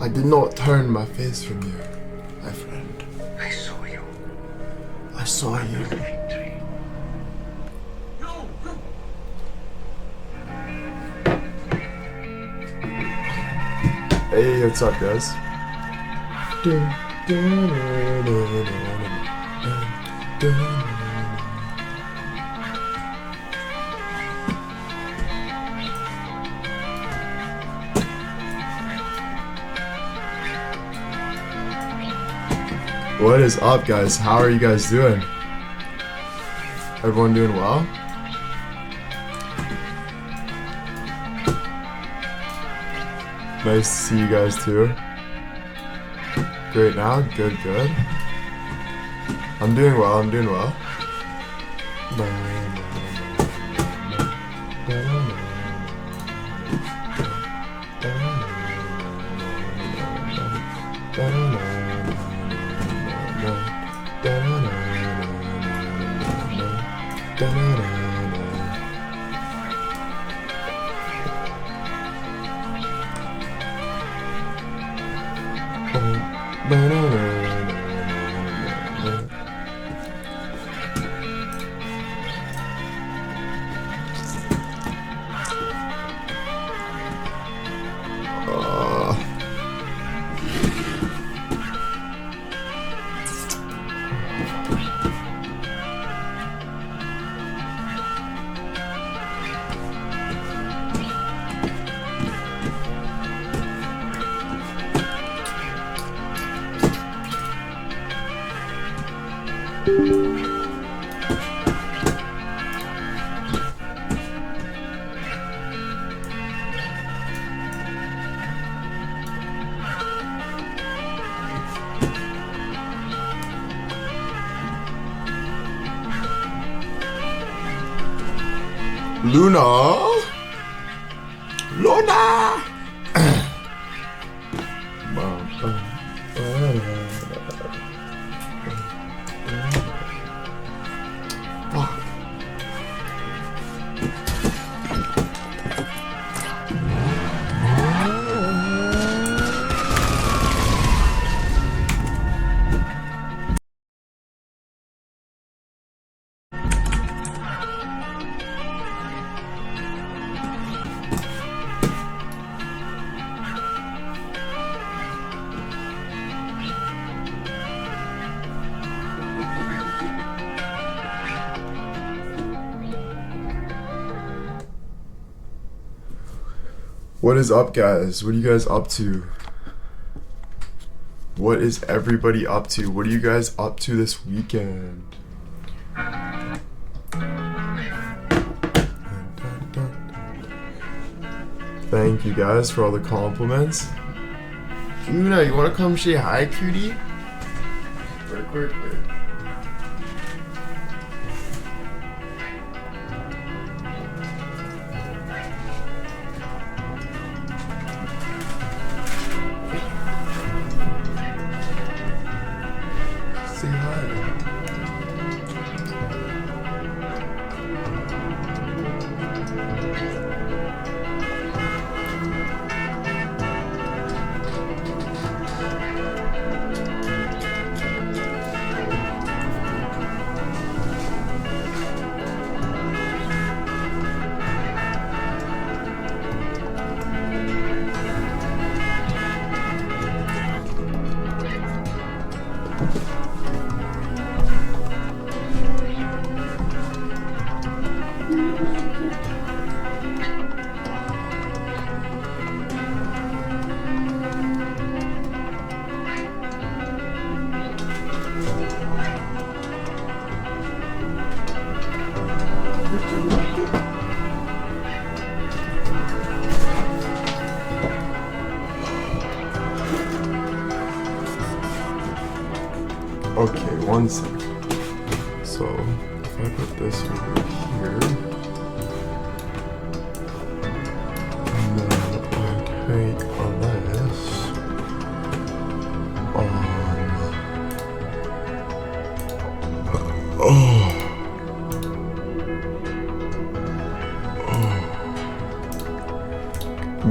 I did not turn my face from you, my friend. I saw you. I saw you. Victory. No, no. Hey, what's up, guys? What is up, guys? How are you guys doing? Everyone doing well? Nice to see you guys too. Great now? Good, good. I'm doing well, I'm doing well. Luna! Luna! What is up, guys? What are you guys up to? What is everybody up to? What are you guys up to this weekend? Thank you guys for all the compliments. Luna, you wanna come say hi, cutie? Quick. Say hi. Okay, one second. So, if I put this over here, and then I take this,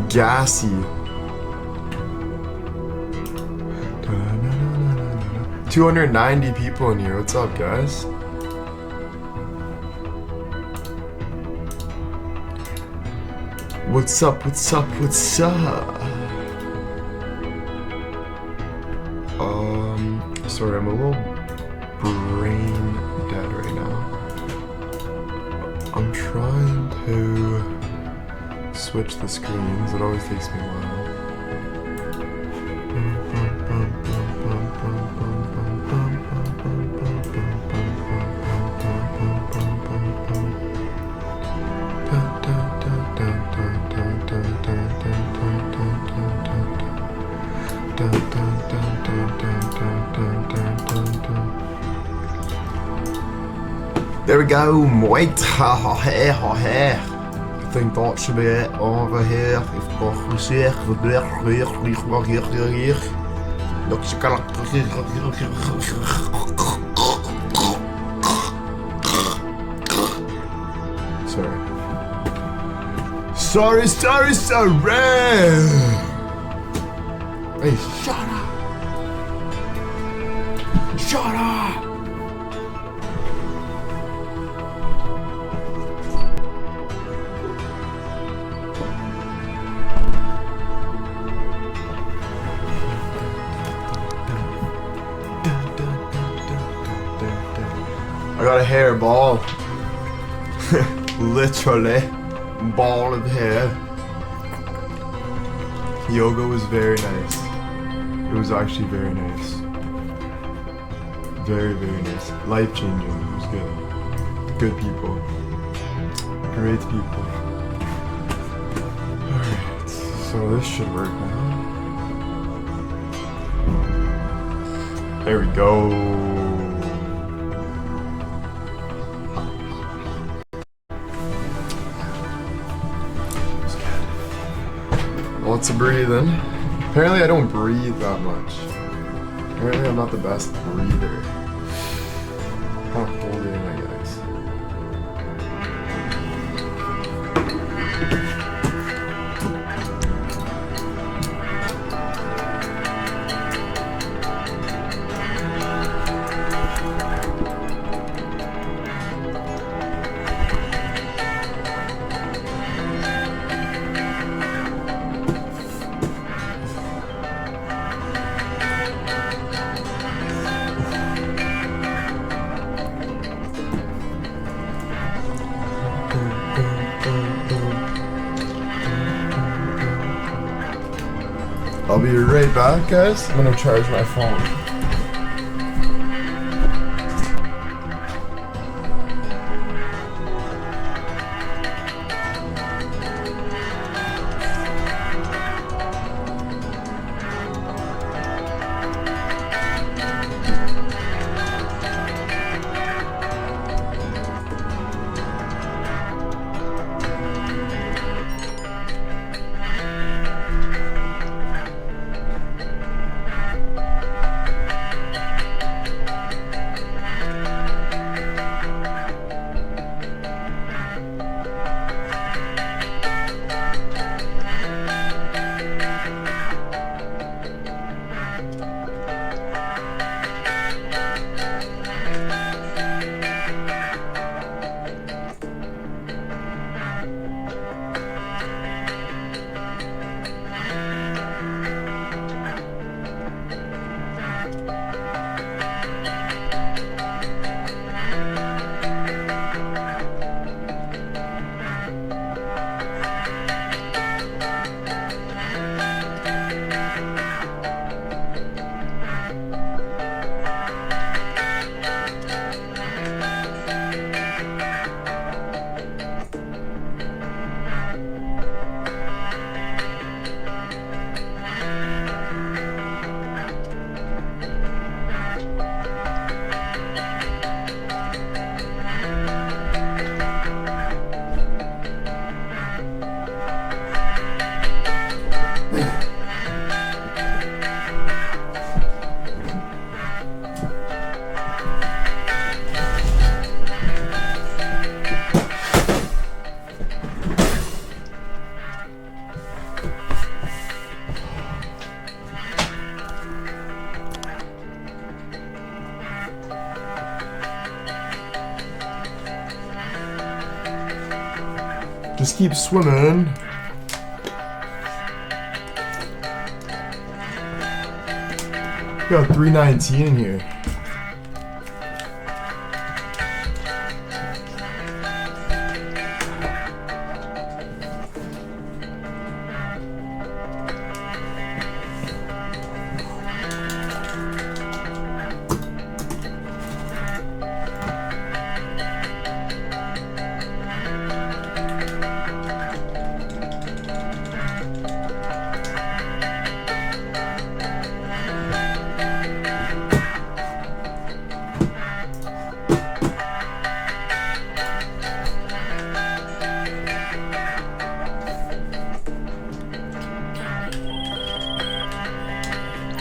gassy. 290 people in here. What's up, guys? What's up? What's up? What's up? Sorry, I'm a little brain dead right now. I'm trying to switch the screens. It always takes me a while. There we go, mate. Here. I think that should be it over here. If I see Sorry. Hey, shut up. I got a hairball. Literally. Ball of hair. Yoga was very nice. It was actually very nice. Very nice. Life changing. It was good. Good people. Great people. Alright. So this should work now. There we go. Lots of breathing. Apparently I don't breathe that much. Apparently I'm not the best breather. How holy am I, guys? I'll be right back, guys. I'm gonna charge my phone. Just keep swimming. We got 319 in here.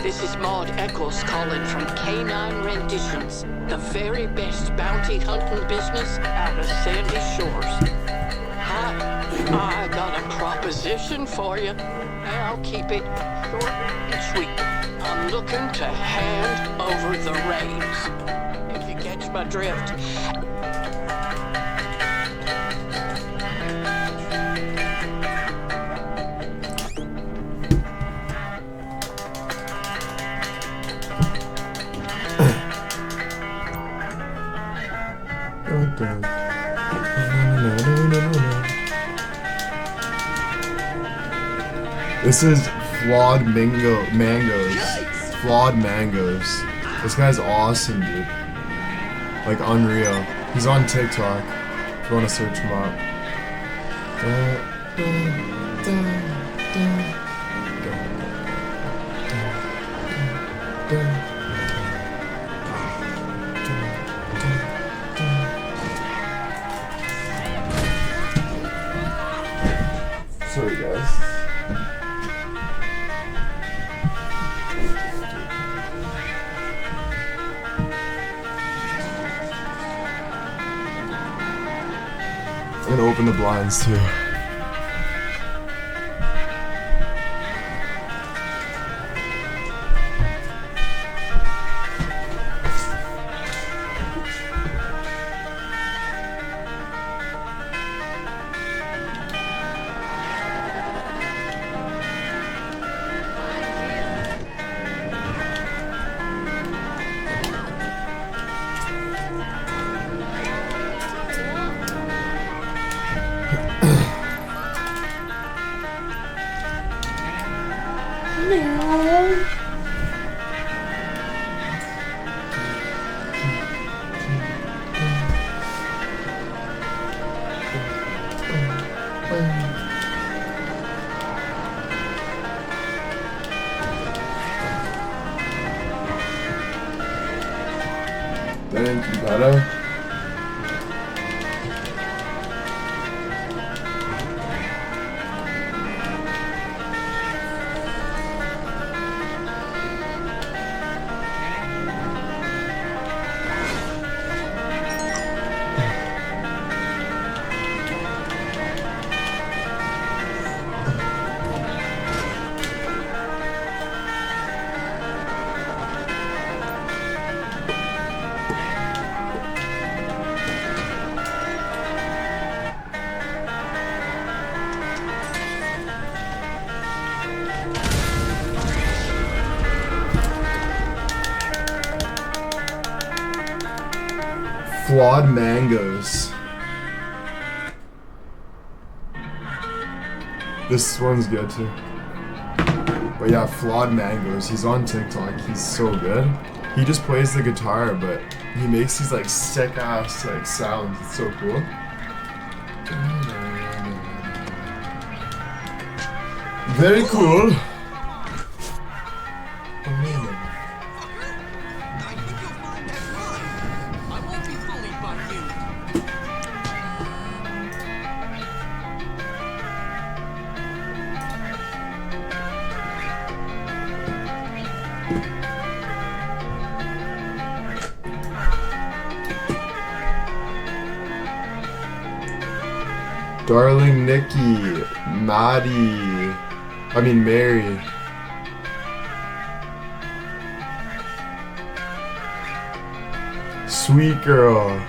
This is Maud Eccles calling from Canine Renditions, the very best bounty hunting business out of Sandy Shores. I got a proposition for you, and I'll keep it short and sweet. I'm looking to hand over the reins, if you catch my drift. This is flawed mangoes. Flawed mangoes. This guy's awesome, dude. Like unreal. He's on TikTok. If you want to search him up. Sorry, guys. I'm gonna open the blinds too. Thank you, better. Flawed mangoes. This one's good too. But yeah, flawed mangoes. He's on TikTok. He's so good. He just plays the guitar, but he makes these like sick ass like sounds. It's so cool. Very cool. Darling Nikki, Mary. Sweet girl.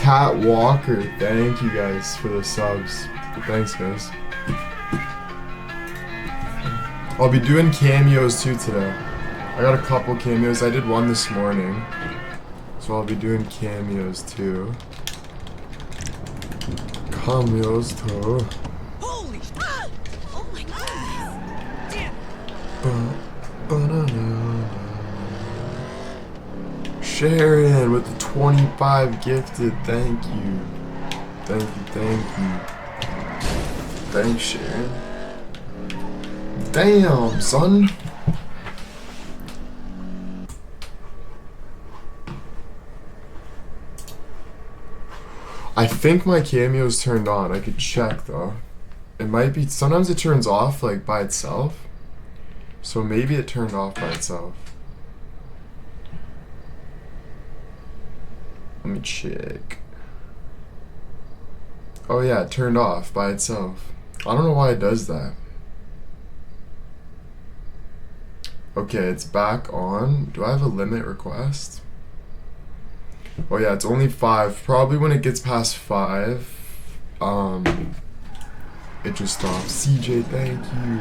Cat Walker, thank you guys for the subs. Thanks, guys. I'll be doing cameos too today. I got a couple cameos. I did one this morning, so I'll be doing cameos too. Cameos too. Holy! Oh my god! Damn! Sharon with the 25 gifted. Thank you. Thank you, thank you. Thanks, Sharon. Damn, son. I think my cameo's turned on. I could check though. It might be, sometimes it turns off like by itself. So maybe it turned off by itself. Let me check. Oh yeah, it turned off by itself. I don't know why it does that. Okay, it's back on. Do I have a limit request? Oh yeah, it's only 5. Probably when it gets past 5, it just stops. CJ, thank you.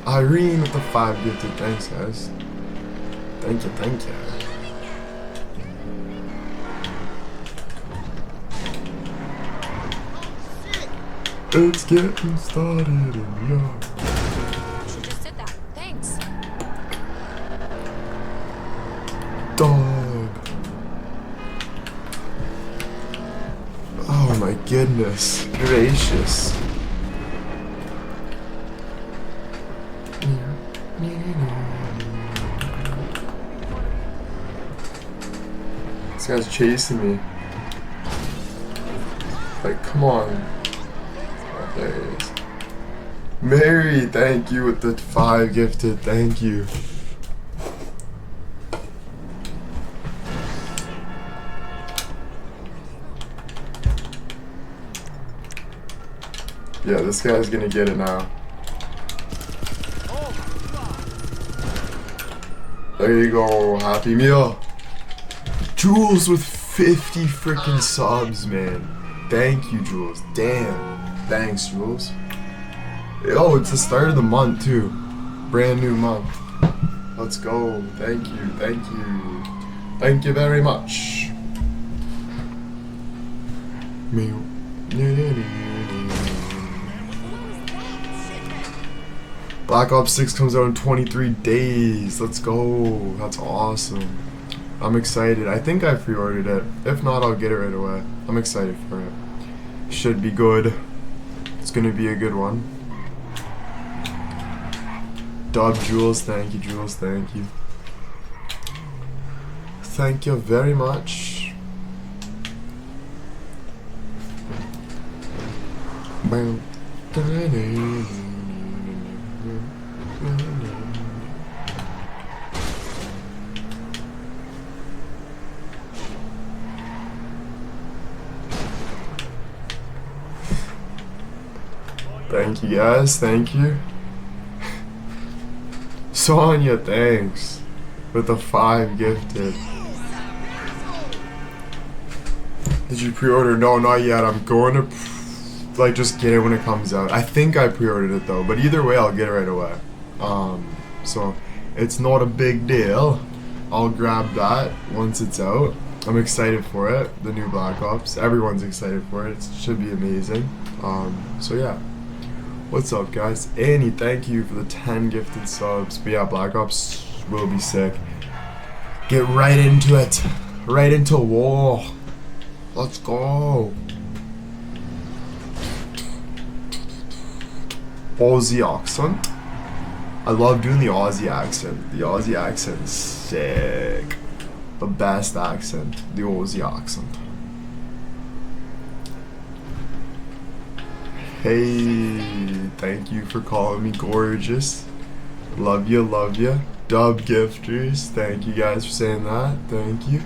Irene with the 5 gifted. Thanks, guys. Thank you, thank you. It's getting started in your... She just did that. Thanks. Dog. Oh my goodness gracious. This guy's chasing me. Like, come on. Oh, there he is. Mary, thank you with the 5 gifted. Thank you. Yeah, this guy's gonna get it now. There you go, Happy Meal. Jules with 50 freaking subs, man. Thank you, Jules. Damn. Thanks, Jules. Oh, it's the start of the month, too. Brand new month. Let's go. Thank you. Thank you. Thank you very much. Meal. Black Ops 6 comes out in 23 days. Let's go. That's awesome. I'm excited. I think I pre-ordered it. If not, I'll get it right away. I'm excited for it. Should be good. It's gonna be a good one. Dub Jules, thank you, Jules, thank you. Thank you very much. Thank you guys, thank you. Sonia, thanks. With the 5 gifted. Did you pre-order? No, not yet. I'm going to like just get it when it comes out. I think I pre-ordered it though, but either way I'll get it right away. So it's not a big deal. I'll grab that once it's out. I'm excited for it, the new Black Ops. Everyone's excited for it. It should be amazing. So yeah. What's up, guys? Annie, thank you for the 10 gifted subs. But yeah, Black Ops will be sick. Get right into it. Right into war. Let's go. Aussie accent. I love doing the Aussie accent. The Aussie accent's sick. The best accent. The Aussie accent. Hey, thank you for calling me gorgeous. Love you, love you. Dub gifters, thank you guys for saying that. Thank you.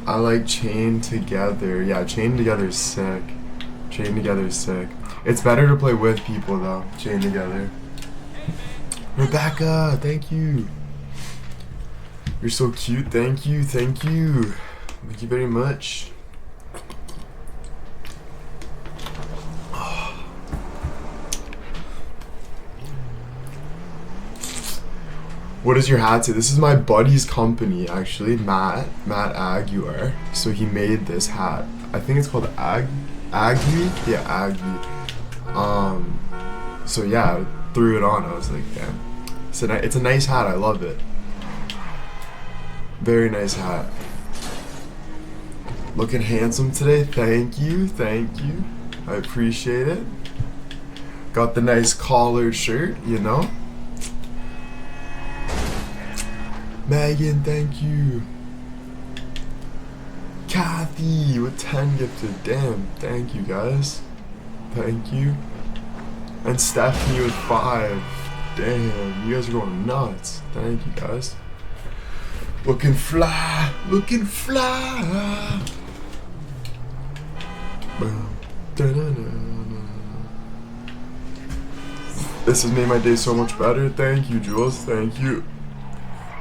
I like Chain Together. Yeah, Chain Together is sick. Chain Together is sick. It's better to play with people though. Chain Together. Rebecca, thank you. You're so cute. Thank you, thank you. Thank you very much. What does your hat say? This is my buddy's company, actually, Matt Aguilar. So he made this hat. I think it's called Aggie? Yeah, Aggie. So yeah, I threw it on. I was like, damn. It's a nice hat. I love it. Very nice hat. Looking handsome today. Thank you. Thank you. I appreciate it. Got the nice collared shirt, you know? Megan, thank you. Kathy with 10 gifted. Damn, thank you guys. Thank you. And Stephanie with 5. Damn, you guys are going nuts. Thank you guys. Looking fly, looking fly. Boom. Da-da-da-da. This has made my day so much better. Thank you, Jules. Thank you.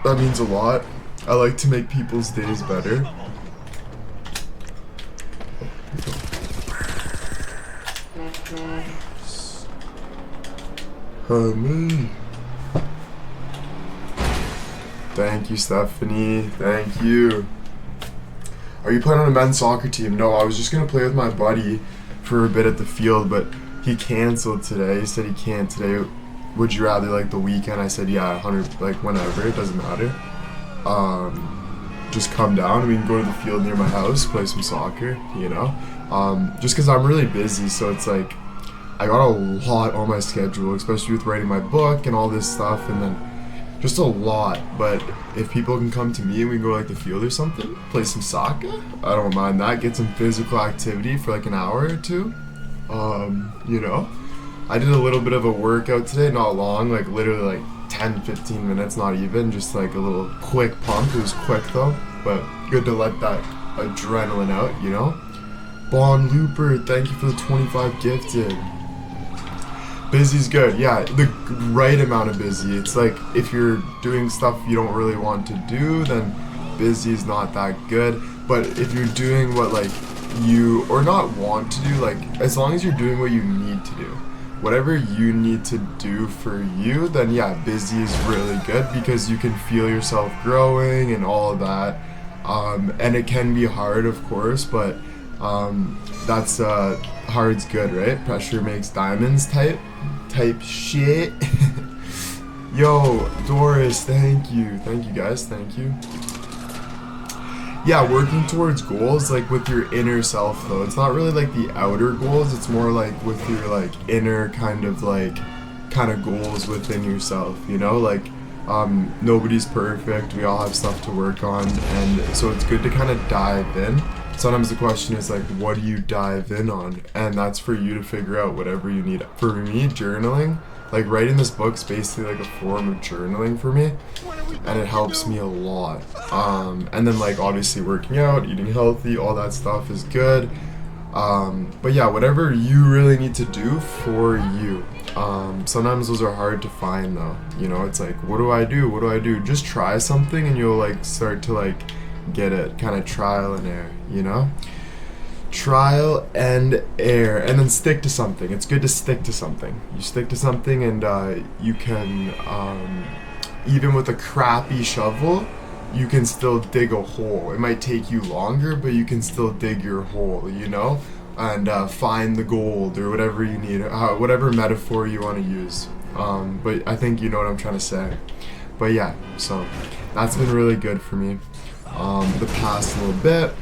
That means a lot. I like to make people's days better. Honey. Thank you, Stephanie. Thank you. Are you playing on a men's soccer team? No, I was just gonna play with my buddy for a bit at the field, but he canceled today. He said he can't today. Would you rather like the weekend? I said yeah, 100, like whenever, it doesn't matter. Just come down and we can go to the field near my house, play some soccer, you know? Just cause I'm really busy, so it's like, I got a lot on my schedule, especially with writing my book and all this stuff, and then just a lot. But if people can come to me and we can go like the field or something, play some soccer, I don't mind that. Get some physical activity for like an hour or two. You know? I did a little bit of a workout today, not long, like literally like 10-15 minutes, not even, just like a little quick pump. It was quick though, but good to let that adrenaline out, you know? Bond Looper, thank you for the 25 gifted. Busy's good, yeah, the right amount of busy. It's like if you're doing stuff you don't really want to do, then busy is not that good. But if you're doing what like you, or not want to do, like as long as you're doing what you need to do, whatever you need to do for you, then yeah, busy is really good because you can feel yourself growing and all of that. And it can be hard, of course, but that's hard's good, right? Pressure makes diamonds type shit. Yo, Doris, thank you guys, thank you. Yeah, working towards goals, like with your inner self though. It's not really like the outer goals, it's more like with your like inner kind of goals within yourself, you know? Like nobody's perfect, we all have stuff to work on, and so it's good to kind of dive in. Sometimes the question is like, what do you dive in on? And that's for you to figure out whatever you need. For me, journaling, like writing this book's basically like a form of journaling for me, and it helps me a lot. And then like obviously working out, eating healthy, all that stuff is good. But yeah, whatever you really need to do for you. Sometimes those are hard to find though. You know, it's like, what do I do? What do I do? Just try something and you'll like start to like get it, kind of trial and error, you know? Trial and error, and then stick to something. It's good to stick to something. You stick to something and you can, even with a crappy shovel, you can still dig a hole. It might take you longer, but you can still dig your hole, you know? And find the gold or whatever you need, whatever metaphor you want to use. But I think you know what I'm trying to say. But yeah, so that's been really good for me the past little bit.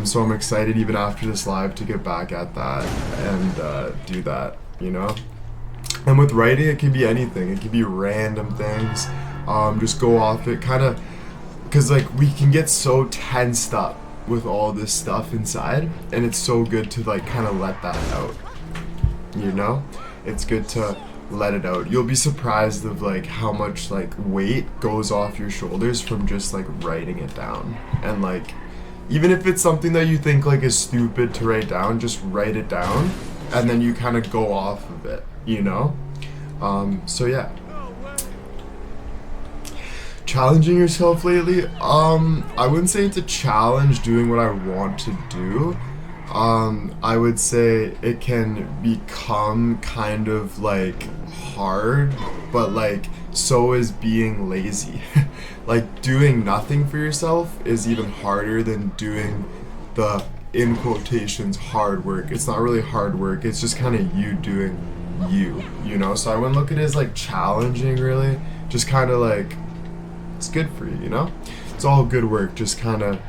So I'm excited even after this live to get back at that and do that, you know? And with writing, it can be anything. It can be random things. Just go off it, kind of, because like we can get so tensed up with all this stuff inside, and it's so good to like kind of let that out, you know? It's good to let it out. You'll be surprised of like how much like weight goes off your shoulders from just like writing it down. And like even if it's something that you think like is stupid to write down, just write it down and then you kind of go off of it, you know? So yeah, Challenging yourself lately? I wouldn't say it's a challenge doing what I want to do. I would say it can become kind of like hard, but like so is being lazy. Like doing nothing for yourself is even harder than doing the, in quotations, hard work. It's not really hard work, it's just kind of you doing you know? So I wouldn't look at it as like challenging really, just kind of like, it's good for you, you know? It's all good work, just kind of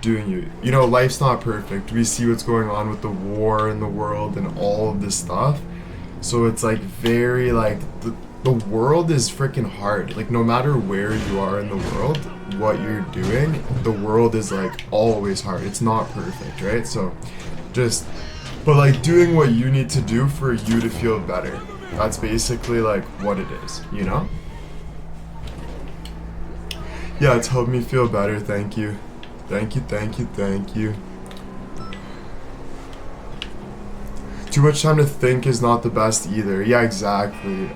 doing you. You know, life's not perfect. We see what's going on with the war in the world and all of this stuff. So it's like very like, the world is freaking hard. Like no matter where you are in the world, what you're doing, the world is like always hard. It's not perfect, right? So just, but like doing what you need to do for you to feel better. That's basically like what it is, you know? Yeah, it's helped me feel better. Thank you. Thank you, thank you, thank you. Too much time to think is not the best either. Yeah, exactly.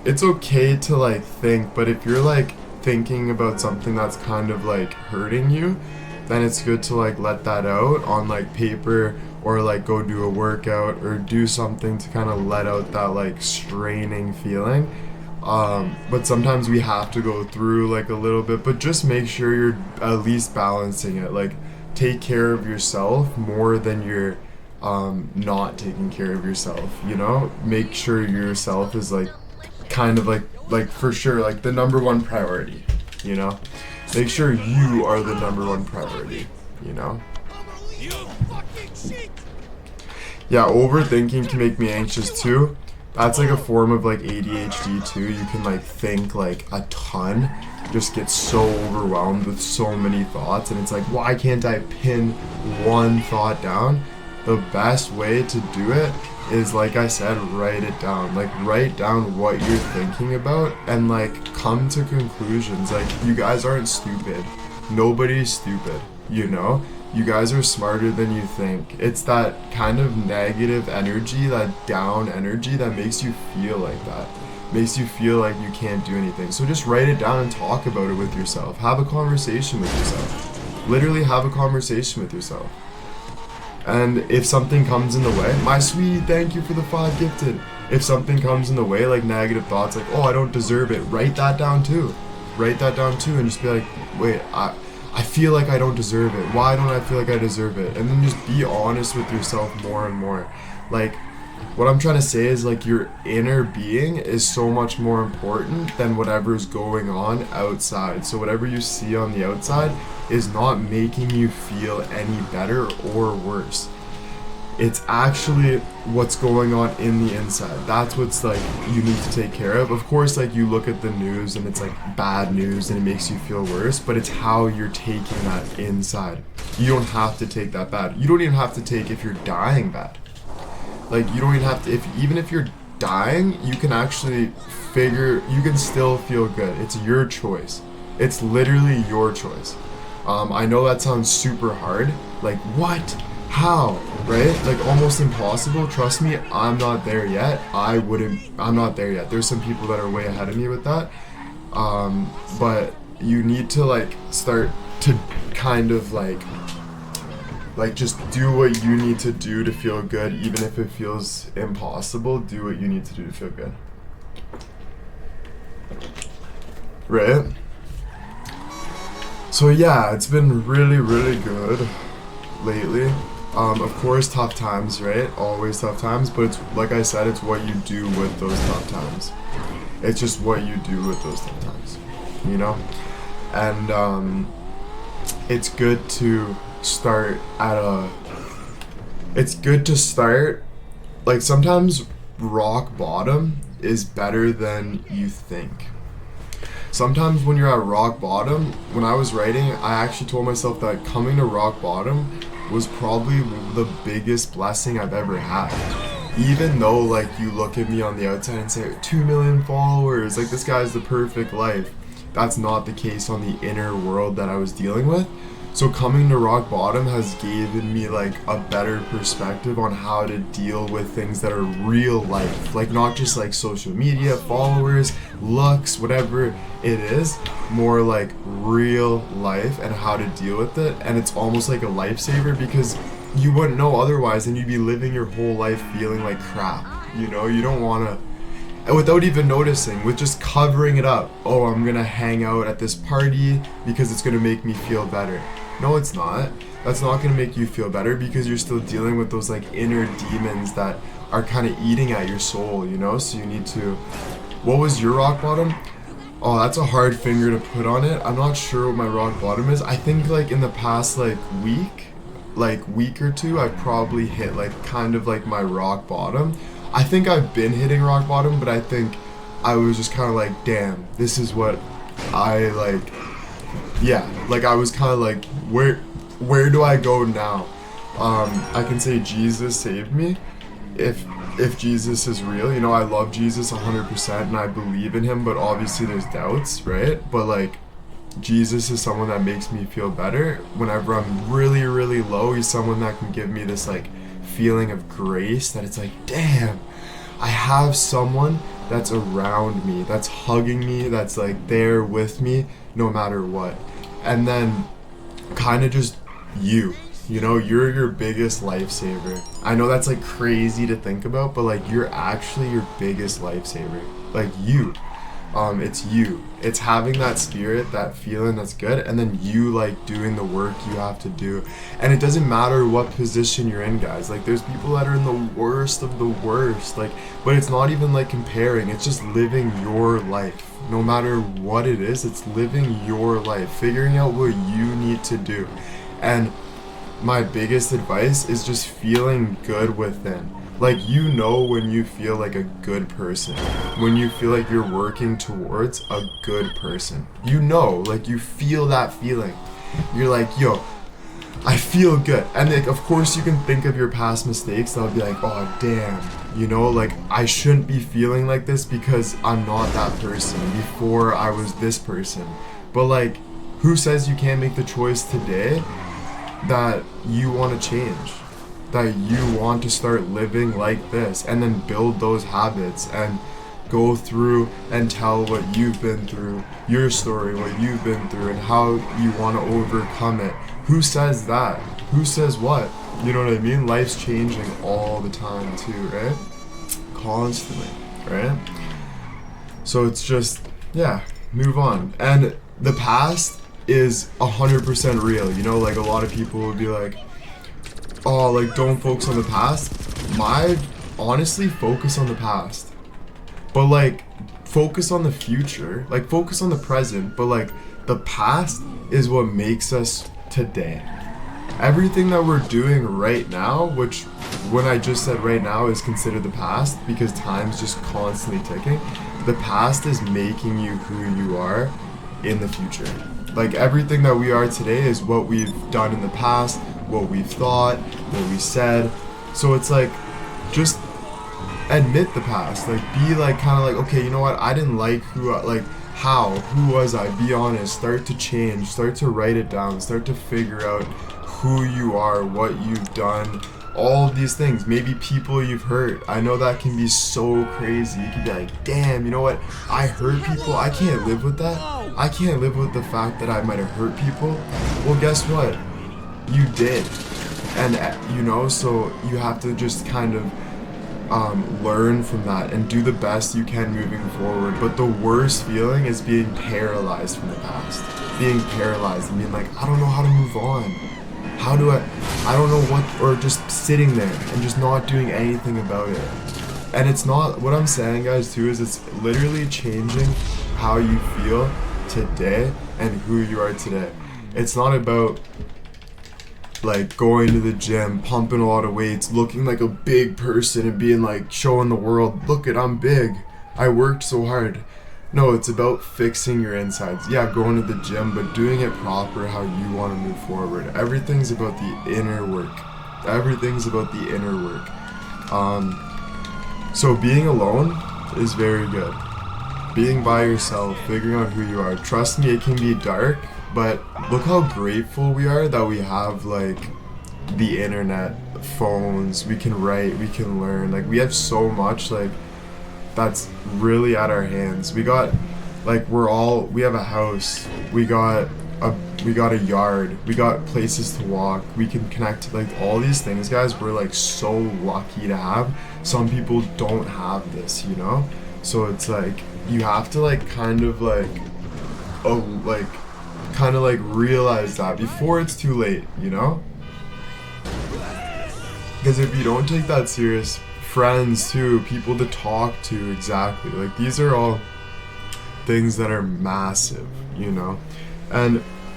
It's okay to like think, but if you're like thinking about something that's kind of like hurting you, then it's good to like let that out on like paper, or like go do a workout or do something to kind of let out that like straining feeling. But sometimes we have to go through like a little bit, but just make sure you're at least balancing it. Like take care of yourself more than you're not taking care of yourself, you know? Make sure yourself is like kind of like for sure like the number one priority, you know? Make sure you are the number one priority, you know? Yeah, overthinking can make me anxious too. That's like a form of like ADHD too. You can like think like a ton, just get so overwhelmed with so many thoughts, and it's like, why can't I pin one thought down? The best way to do it is, like I said, write it down. Like write down what you're thinking about and like come to conclusions. Like you guys aren't stupid. Nobody's stupid, you know? You guys are smarter than you think. It's that kind of negative energy, that down energy that makes you feel like that. Makes you feel like you can't do anything. So just write it down and talk about it with yourself. Have a conversation with yourself. Literally have a conversation with yourself. And if something comes in the way, my sweetie, thank you for the 5 gifted. If something comes in the way, like negative thoughts, like, oh, I don't deserve it, write that down too. Write that down too and just be like, wait, I feel like I don't deserve it. Why don't I feel like I deserve it? And then just be honest with yourself more and more. Like, what I'm trying to say is like your inner being is so much more important than whatever's going on outside. So whatever you see on the outside is not making you feel any better or worse. It's actually what's going on in the inside. That's what's like you need to take care of. Of course, like you look at the news and it's like bad news and it makes you feel worse, but it's how you're taking that inside. You don't have to take that bad. You don't even have to take if you're dying bad. Like you don't even have to, even if you're dying, you can actually you can still feel good. It's your choice. It's literally your choice. I know that sounds super hard. Like what? How? Right? Like almost impossible. Trust me, I'm not there yet. I'm not there yet. There's some people that are way ahead of me with that. But you need to like start to kind of like just do what you need to do to feel good, even if it feels impossible. Do what you need to do to feel good. Right? So yeah, it's been really, really good lately. Of course, tough times, right? Always tough times, but it's like I said, it's what you do with those tough times. It's just what you do with those tough times, you know? And it's good to start like sometimes rock bottom is better than you think. Sometimes when you're at rock bottom, when I was writing, I actually told myself that coming to rock bottom was probably the biggest blessing I've ever had. Even though like you look at me on the outside and say 2 million followers, like this guy's the perfect life. That's not the case on the inner world that I was dealing with. So coming to rock bottom has given me like a better perspective on how to deal with things that are real life, like not just like social media, followers, looks, whatever it is, more like real life and how to deal with it. And it's almost like a lifesaver because you wouldn't know otherwise, and you'd be living your whole life feeling like crap. You know, you don't want to, and without even noticing, with just covering it up. Oh, I'm gonna hang out at this party because it's gonna make me feel better. No, it's not. That's not gonna make you feel better because you're still dealing with those like inner demons that are kind of eating at your soul, you know? So you need to, what was your rock bottom? Oh, that's a hard finger to put on it. I'm not sure what my rock bottom is. I think like in the past like week or two, I've probably hit like kind of like my rock bottom. I think I've been hitting rock bottom, but I think I was just kind of like, damn, this is what I like. Yeah, like I was kind of like, where do I go now? I can say Jesus saved me. If Jesus is real, you know, I love Jesus 100% and I believe in him, but obviously there's doubts, right? But like, Jesus is someone that makes me feel better. Whenever I'm really, really low, he's someone that can give me this like feeling of grace that it's like, damn, I have someone that's around me, that's hugging me, that's like there with me no matter what. And then kind of just you know, you're your biggest lifesaver. I know that's like crazy to think about, but like you're actually your biggest lifesaver. Like you. It's you. It's having that spirit, that feeling that's good, and then you like doing the work you have to do. And it doesn't matter what position you're in, guys. Like there's people that are in the worst of the worst, like, but it's not even like comparing, it's just living your life. No matter what it is, it's living your life, figuring out what you need to do. And my biggest advice is just feeling good within. Like, you know, when you feel like a good person, when you feel like you're working towards a good person, you know, like you feel that feeling. You're like, yo, I feel good. And like, of course you can think of your past mistakes that'll be like, oh damn, you know, like I shouldn't be feeling like this because I'm not that person. Before I was this person. But like, who says you can't make the choice today that you want to change? That you want to start living like this, and then build those habits and go through and tell what you've been through, your story, what you've been through, and how you want to overcome it. Who says that? Who says what? You know what I mean? Life's changing all the time too, right? Constantly, right? So it's just, yeah, move on. And the past is 100% real, you know, like a lot of people would be like, oh, like don't focus on the past. Honestly, focus on the past, but like focus on the future, like focus on the present, but like the past is what makes us today. Everything that we're doing right now, which when I just said right now is considered the past because time's just constantly ticking, the past is making you who you are in the future. Like everything that we are today is what we've done in the past, what we've thought, what we said. So it's like, just admit the past. Like be like kind of like, okay, you know what? I didn't like who was I? Be honest. Start to change. Start to write it down. Start to figure out who you are, what you've done, all of these things. Maybe people you've hurt. I know that can be so crazy. You can be like, damn, you know what? I hurt people. I can't live with that. I can't live with the fact that I might have hurt people. Well, guess what? You did. And you know, so you have to just kind of learn from that and do the best you can moving forward. But the worst feeling is being paralyzed from the past. Being paralyzed and being like, I don't know how to move on. How do I don't know what, or just sitting there and just not doing anything about it. And it's not, what I'm saying, guys, too, is it's literally changing how you feel today and who you are today. It's not about like going to the gym, pumping a lot of weights, looking like a big person and being like, showing the world, look it, I'm big, I worked so hard. No, it's about fixing your insides. Yeah, going to the gym, but doing it proper how you want to move forward. Everything's about the inner work. Everything's about the inner work. So being alone is very good. Being by yourself, figuring out who you are. Trust me, it can be dark, But look how grateful we are that we have like the internet, phones, we can write, we can learn. Like we have so much like that's really at our hands. We got like we have a house, we got a yard, we got places to walk, we can connect, like all these things, guys, we're like so lucky to have. Some people don't have this, you know? So it's like you have to like kind of realize that before it's too late, you know? Because if you don't take that serious, friends too, people to talk to, exactly, like these are all things that are massive, you know?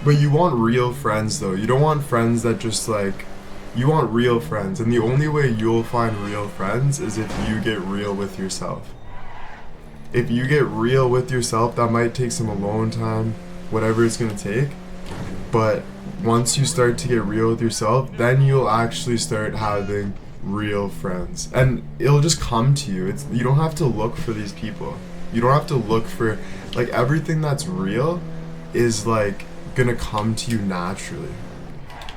But you want real friends though. You don't want friends that just like, you want real friends, and the only way you'll find real friends is if you get real with yourself. If you get real with yourself, that might take some alone time, whatever it's gonna take, but once you start to get real with yourself, then you'll actually start having real friends, and it'll just come to you. You don't have to look for these people. You don't have to look for, like, everything that's real is like gonna come to you naturally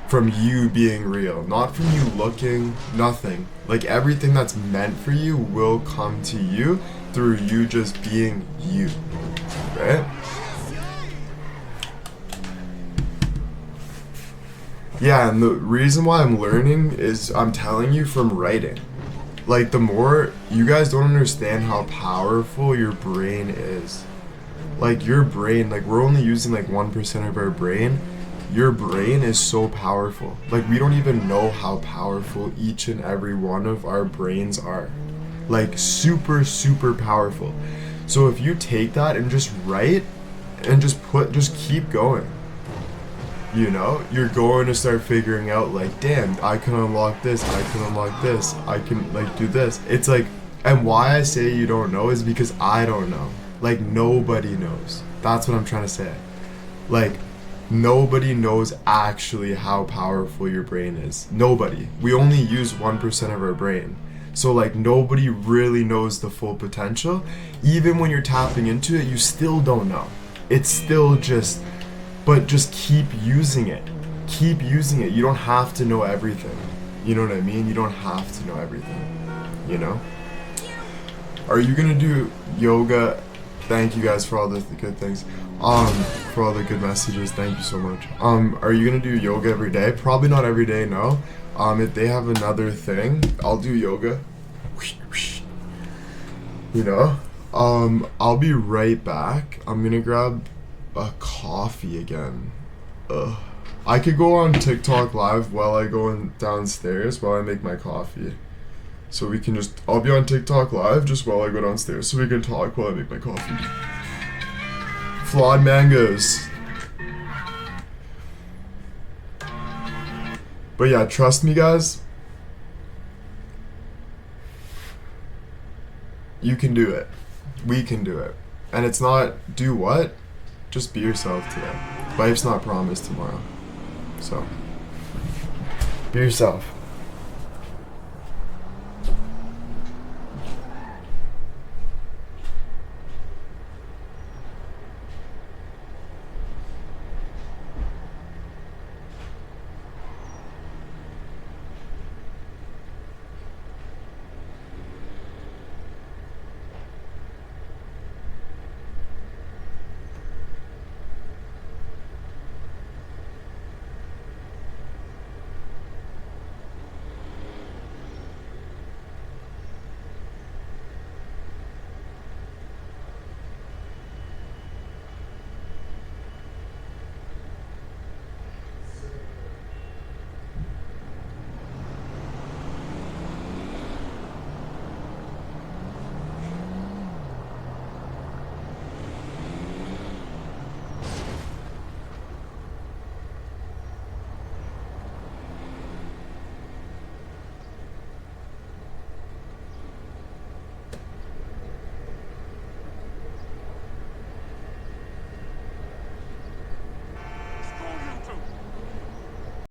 from you being real, not from you looking, nothing. Like everything that's meant for you will come to you through you just being you, right? Yeah, and the reason why I'm learning is I'm telling you from writing. Like, the more, you guys don't understand how powerful your brain is. Like, your brain, like, we're only using like 1% of our brain. Your brain is so powerful. Like, we don't even know how powerful each and every one of our brains are. Like, super, super powerful. So if you take that and just write and just keep going. You know, you're going to start figuring out like, damn, I can unlock this, I can unlock this, I can like do this. It's like, and why I say you don't know is because I don't know. Like, nobody knows. That's what I'm trying to say. Like, nobody knows actually how powerful your brain is. Nobody. We only use 1% of our brain. So like, nobody really knows the full potential. Even when you're tapping into it, you still don't know. It's still just, but just keep using it. Keep using it. You don't have to know everything. You know what I mean? You don't have to know everything. You know? Are you gonna do yoga? Thank you guys for all the good things. For all the good messages. Thank you so much. Are you gonna do yoga every day? Probably not every day, no. If they have another thing, I'll do yoga. You know? I'll be right back. I'm gonna grab a coffee again. I could go on TikTok live while I go downstairs while I make my coffee. So we can just, I'll be on TikTok live just while I go downstairs so we can talk while I make my coffee. Flawed mangoes. But yeah, trust me guys. You can do it. We can do it. And it's not, do what? Just be yourself today. Life's not promised tomorrow. So, be yourself.